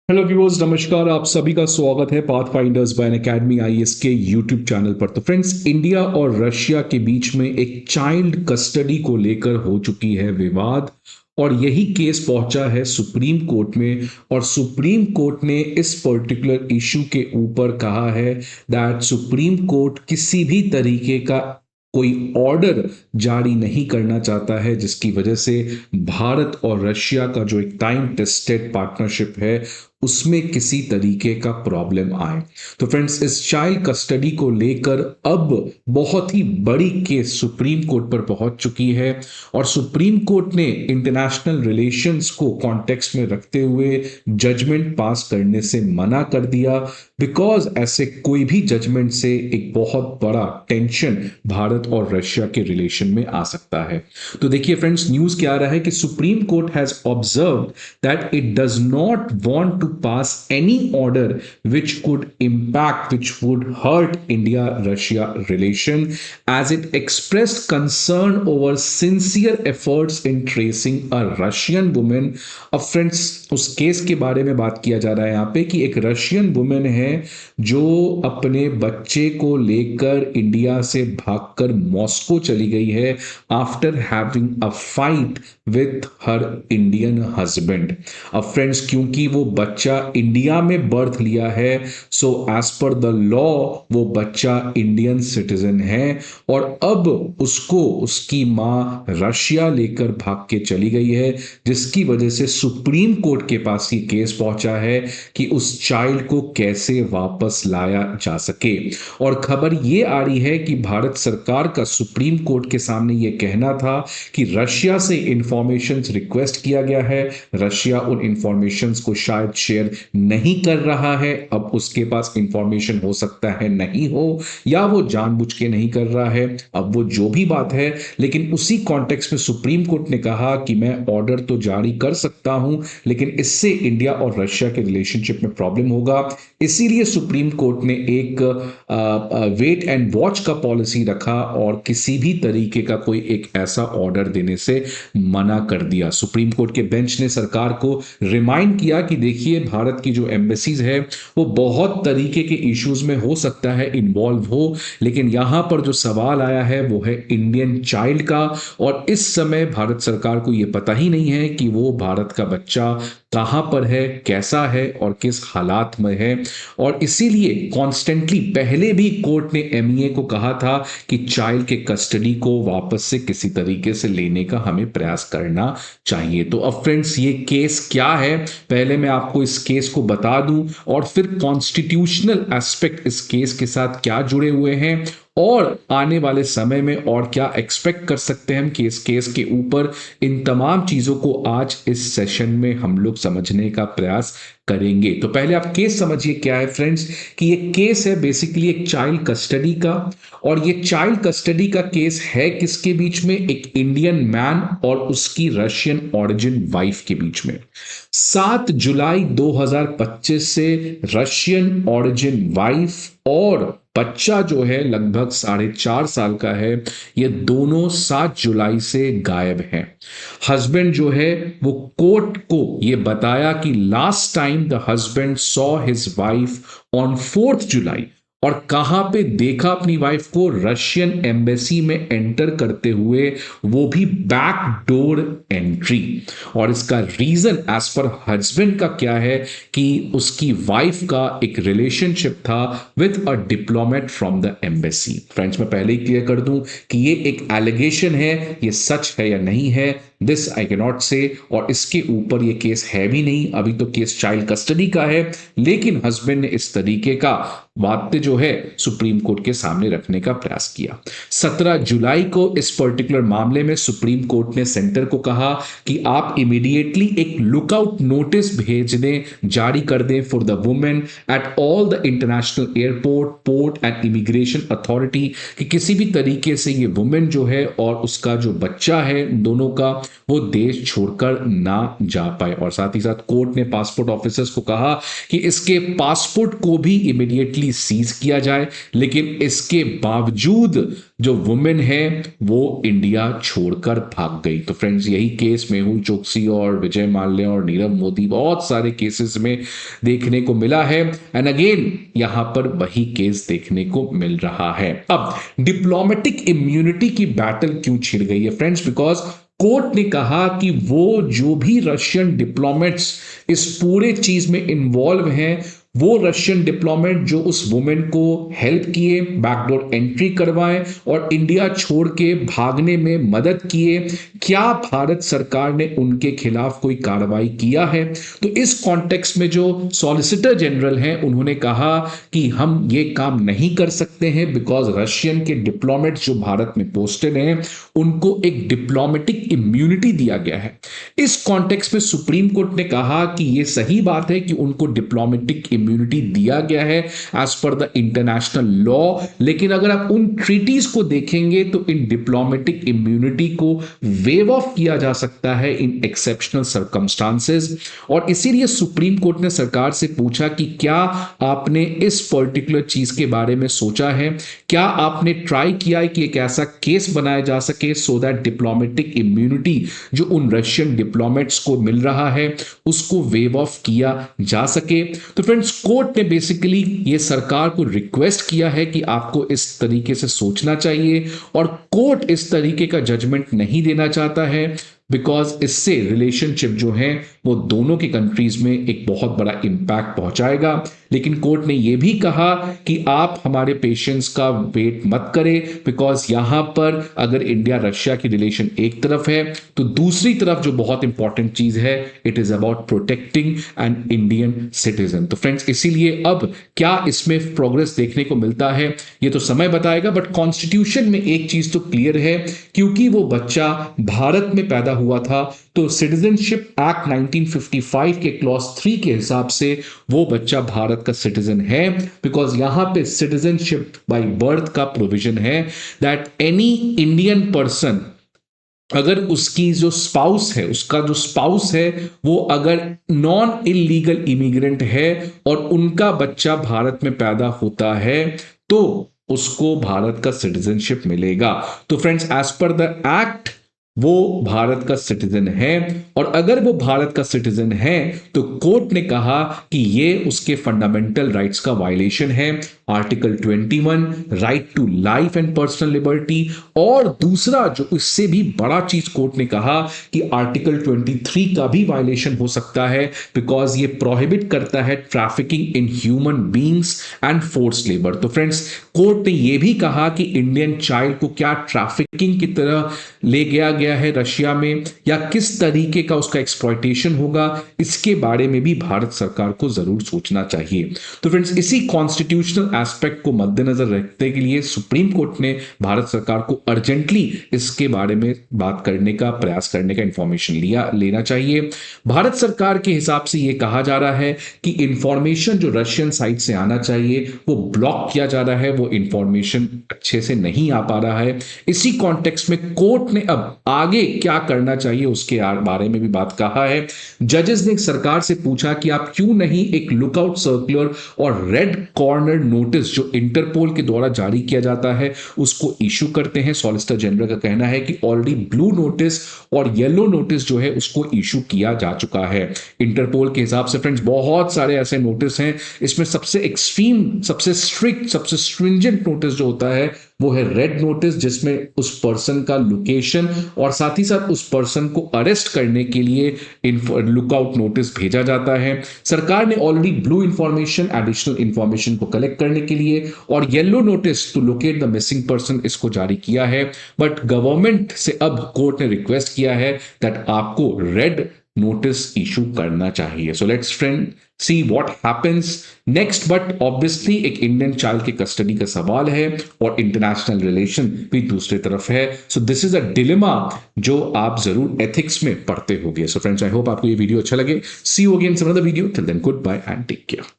Hello viewers, नमस्कार। आप सभी का स्वागत है path finders by academy IAS के यूट्यूब चैनल पर। तो फ्रेंड्स, इंडिया और रशिया के बीच में एक चाइल्ड कस्टडी को लेकर हो चुकी है विवाद, और यही केस पहुंचा है सुप्रीम कोर्ट में। और सुप्रीम कोर्ट ने इस पर्टिकुलर इशू के ऊपर कहा है दैट सुप्रीम कोर्ट किसी भी तरीके का कोई ऑर्डर जारी नहीं करना चाहता है, जिसकी वजह से भारत और रशिया का जो एक टाइम टेस्टेड पार्टनरशिप है उसमें किसी तरीके का प्रॉब्लम आए। तो फ्रेंड्स, इस चाइल्ड कस्टडी को लेकर अब बहुत ही बड़ी केस सुप्रीम कोर्ट पर पहुंच चुकी है, और सुप्रीम कोर्ट ने इंटरनेशनल रिलेशंस को कॉन्टेक्स्ट में रखते हुए जजमेंट पास करने से मना कर दिया, बिकॉज ऐसे कोई भी जजमेंट से एक बहुत बड़ा टेंशन भारत और रशिया के रिलेशन में आ सकता है। तो देखिए फ्रेंड्स, न्यूज क्या आ रहा है कि supreme court has observe that it does not want to pass any order which could impact, which would hurt India-Russia relation, as it expressed concern over sincere efforts in tracing a Russian woman। अब friends, उस case के बारे में बात किया जा रहा है यहाँ पे कि एक रशियन वुमेन है जो अपने बच्चे को लेकर इंडिया से भागकर मॉस्को चली गई है after having a fight with her Indian husband. अब फ्रेंड्स, क्योंकि वो बच्चा इंडिया में बर्थ लिया है, so as per the law वो बच्चा इंडियन सिटीजन है, और अब उसको उसकी मां रशिया लेकर भाग के चली गई है, जिसकी वजह से सुप्रीम कोर्ट के पास ये केस पहुंचा है कि उस चाइल्ड को कैसे वापस लाया जा सके। और खबर ये आ रही है कि भारत सरकार का सुप्रीम कोर्ट के सामने ये कहना था कि रशिया से इंफॉर्मेशन रिक्वेस्ट किया गया है, रशिया उन इंफॉर्मेशन को शायद शेयर नहीं कर रहा है। अब उसके पास इंफॉर्मेशन हो सकता है नहीं हो, या वो जानबूझ के नहीं कर रहा है, अब वो जो भी बात है। लेकिन उसी कॉन्टेक्स्ट में सुप्रीम कोर्ट ने कहा कि मैं ऑर्डर तो जारी कर सकता हूं, लेकिन इससे इंडिया और रशिया के रिलेशनशिप में प्रॉब्लम होगा। इसीलिए सुप्रीम कोर्ट ने एक वेट एंड वॉच का पॉलिसी रखा और किसी भी तरीके का कोई एक ऐसा ऑर्डर देने से मना कर दिया। सुप्रीम कोर्ट के बेंच ने सरकार को रिमाइंड किया कि देखिए, भारत की जो एम्बेसीज है वो बहुत तरीके के इश्यूज में हो सकता है इन्वॉल्व हो, लेकिन यहां पर जो सवाल आया है वो है इंडियन चाइल्ड का, और इस समय भारत सरकार को यह पता ही नहीं है कि वो भारत का बच्चा कहां पर है, कैसा है और किस हालात में है। और इसीलिए कॉन्स्टेंटली पहले भी कोर्ट ने एमईए को कहा था कि चाइल्ड के कस्टडी को वापस से किसी तरीके से लेने का हमें प्रयास करना चाहिए। तो अब फ्रेंड्स, ये केस क्या है, पहले मैं आपको इस केस को बता दूं, और फिर कॉन्स्टिट्यूशनल एस्पेक्ट इस केस के साथ क्या जुड़े हुए हैं, और आने वाले समय में और क्या एक्सपेक्ट कर सकते हैं हम केस के ऊपर। इन तमाम चीजों को आज इस सेशन में हम लोग समझने का प्रयास करेंगे। तो पहले आप केस समझिए क्या है फ्रेंड्स, कि ये केस है बेसिकली एक चाइल्ड कस्टडी का, और ये चाइल्ड कस्टडी का केस है किसके बीच में, एक इंडियन मैन और उसकी रशियन ऑरिजिन वाइफ के बीच में। 7 जुलाई 2025 से रशियन ऑरिजिन वाइफ और बच्चा जो है लगभग 4.5 साल का है, ये दोनों 7 जुलाई से गायब हैं। हस्बैंड जो है वो कोर्ट को ये बताया कि last time the husband saw his wife on 4 जुलाई, और कहां पे देखा अपनी वाइफ को, रशियन एम्बेसी में एंटर करते हुए, वो भी बैक डोर एंट्री। और इसका रीजन एज पर हस्बैंड का क्या है कि उसकी वाइफ का एक रिलेशनशिप था with a diplomat from the embassy. Friends, मैं पहले ही क्लियर कर दूं कि ये एक एलिगेशन है, ये सच है या नहीं है दिस आई कैन नॉट से, और इसके ऊपर ये केस है भी नहीं, अभी तो केस चाइल्ड कस्टडी का है। लेकिन हस्बैंड ने इस तरीके का बातें जो है सुप्रीम कोर्ट के सामने रखने का प्रयास किया। 17 जुलाई को इस पर्टिकुलर मामले में सुप्रीम कोर्ट ने सेंटर को कहा कि आप इमीडिएटली एक लुकआउट नोटिस भेज दें, जारी कर दें for the women at all the international airport, port and immigration authority, कि किसी भी तरीके से ये वुमेन जो है और उसका जो बच्चा है दोनों का वो देश छोड़कर ना जा पाए। और साथ ही साथ कोर्ट ने पासपोर्ट ऑफिसर्स को कहा कि इसके पासपोर्ट को भी इमीडिएटली इमीडिएटली सीज किया जाए, लेकिन इसके बावजूद जो वुमेन है वो इंडिया छोड़कर भाग गई। तो फ्रेंड्स, यही केस मेहुल चोकसी और विजय माल्या और नीरव मोदी, बहुत सारे केसेस में देखने को मिला है। एंड अगेन यहां पर वही केस देखने को मिल रहा है। अब डिप्लोमेटिक इम्यूनिटी की बैटल क्यों छिड़ गई है फ्रेंड्स? बिकॉज कोर्ट ने कहा कि वो जो भी रशियन डिप्लोमेट्स इस पूरे चीज में इन्वॉल्व हैं, वो रशियन डिप्लोमेट जो उस वुमेन को हेल्प किए, बैकडोर एंट्री करवाएं और इंडिया छोड़ के भागने में मदद किए, क्या भारत सरकार ने उनके खिलाफ कोई कार्रवाई किया है? तो इस कॉन्टेक्स्ट में जो सॉलिसिटर जनरल हैं उन्होंने कहा कि हम ये काम नहीं कर सकते हैं, बिकॉज रशियन के डिप्लोमेट्स जो भारत में पोस्टेड हैं उनको एक डिप्लोमेटिक इम्यूनिटी दिया गया है। इस कॉन्टेक्स्ट में सुप्रीम कोर्ट ने कहा कि यह सही बात है कि उनको डिप्लोमेटिक इम्यूनिटी दिया गया है as per the international law, लेकिन अगर आप उन ट्रीटीज को देखेंगे तो इन डिप्लोमेटिक इम्यूनिटी को वेव ऑफ किया जा सकता है इन एक्सेप्शनल सर्कमस्टांसेस। और इसीलिए सुप्रीम कोर्ट ने सरकार से पूछा कि क्या आपने इस पर्टिकुलर चीज के बारे में सोचा है, क्या आपने ट्राई किया है कि एक ऐसा केस बनाया जा सके सो दैट डिप्लोमेटिक इम्यूनिटी जो उन रशियन डिप्लोमेट्स को मिल रहा है उसको वेव ऑफ किया जा सके। तो फ्रेंड्स, कोर्ट ने बेसिकली ये सरकार को रिक्वेस्ट किया है कि आपको इस तरीके से सोचना चाहिए, और कोर्ट इस तरीके का जजमेंट नहीं देना चाहता है बिकॉज इससे रिलेशनशिप जो है वो दोनों की कंट्रीज में एक बहुत बड़ा इंपैक्ट पहुंचाएगा। लेकिन कोर्ट ने यह भी कहा कि आप हमारे पेशेंट्स का वेट मत करें, बिकॉज यहां पर अगर इंडिया रशिया की रिलेशन एक तरफ है तो दूसरी तरफ जो बहुत इंपॉर्टेंट चीज है, it is about protecting an Indian citizen. तो फ्रेंड्स, इसीलिए अब क्या इसमें प्रोग्रेस देखने को मिलता है ये तो समय बताएगा, बट कॉन्स्टिट्यूशन में एक चीज तो क्लियर है, क्योंकि वो बच्चा भारत में पैदा हुआ था तो सिटीजनशिप एक्ट 1955 के क्लॉज 3 के हिसाब से वो बच्चा भारत का सिटीजन है, बिकॉज यहां पे सिटीजनशिप बाय बर्थ का प्रोविजन है दैट एनी इंडियन पर्सन, अगर उसकी जो स्पाउस है, उसका जो स्पाउस है वो अगर नॉन इलीगल इमिग्रेंट है और उनका बच्चा भारत में पैदा होता है तो उसको भारत का सिटीजनशिप मिलेगा। तो friends, as per the act वो भारत का सिटीजन है, और अगर वो भारत का सिटीजन है तो कोर्ट ने कहा कि ये उसके फंडामेंटल राइट्स का वायलेशन है, article 21 right to life and personal liberty, और दूसरा जो इससे भी बड़ा चीज कोर्ट ने कहा कि आर्टिकल 23 का भी वायलेशन हो सकता है, बिकॉज ये प्रोहिबिट करता है trafficking in human beings and force labour. तो फ्रेंड्स, कोर्ट ने यह भी कहा कि इंडियन चाइल्ड को क्या ट्रैफिकिंग की तरह ले गया है रशिया में, या किस तरीके का उसका एक्सप्लॉयटेशन होगा, इसके बारे में भी भारत सरकार को जरूर सोचना चाहिए। तो फ्रेंड्स, इसी कॉन्स्टिट्यूशनल एस्पेक्ट को मद्देनजर रखते के लिए सुप्रीम कोर्ट ने भारत सरकार को अर्जेंटली इसके बारे में बात करने का, प्रयास करने का, इंफॉर्मेशन लेना चाहिए। भारत सरकार के हिसाब से यह कहा जा रहा है कि इंफॉर्मेशन जो रशियन साइड से आना चाहिए वो ब्लॉक किया जा रहा है, वो इंफॉर्मेशन अच्छे से नहीं आ पा रहा है। इसी कॉन्टेक्स्ट में कोर्ट ने अब आगे क्या करना चाहिए उसके बारे में भी बात कहा है। जजेस ने सरकार से पूछा कि आप क्यों नहीं एक लुकआउट सर्कुलर और रेड कॉर्नर नोटिस जो इंटरपोल के द्वारा जारी किया जाता है उसको इशू करते हैं। सॉलिसिटर जनरल का कहना है कि ऑलरेडी ब्लू नोटिस और येलो नोटिस जो है उसको इशू किया जा चुका है इंटरपोल के हिसाब से। फ्रेंड्स, बहुत सारे ऐसे नोटिस हैं, इसमें सबसे एक्सट्रीम, सबसे स्ट्रिक्ट, सबसे स्ट्रिंजेंट नोटिस जो होता है वो है रेड नोटिस, जिसमें उस पर्सन का लोकेशन और साथ ही साथ उस पर्सन को अरेस्ट करने के लिए लुकआउट नोटिस भेजा जाता है। सरकार ने already blue information, additional information को कलेक्ट करने के लिए, और yellow notice to locate the missing person इसको जारी किया है। बट गवर्नमेंट से अब कोर्ट ने रिक्वेस्ट किया है दैट आपको रेड नोटिस इशू करना चाहिए। So let's friend see what happens next, but obviously एक इंडियन चाइल्ड की कस्टडी का सवाल है और इंटरनेशनल रिलेशन भी दूसरी तरफ है। So this is a dilemma जो आप जरूर एथिक्स में पढ़ते होंगे। सो फ्रेंड्स, आई होप आपको ये वीडियो अच्छा लगे। See you again some other video, till then goodbye and take care.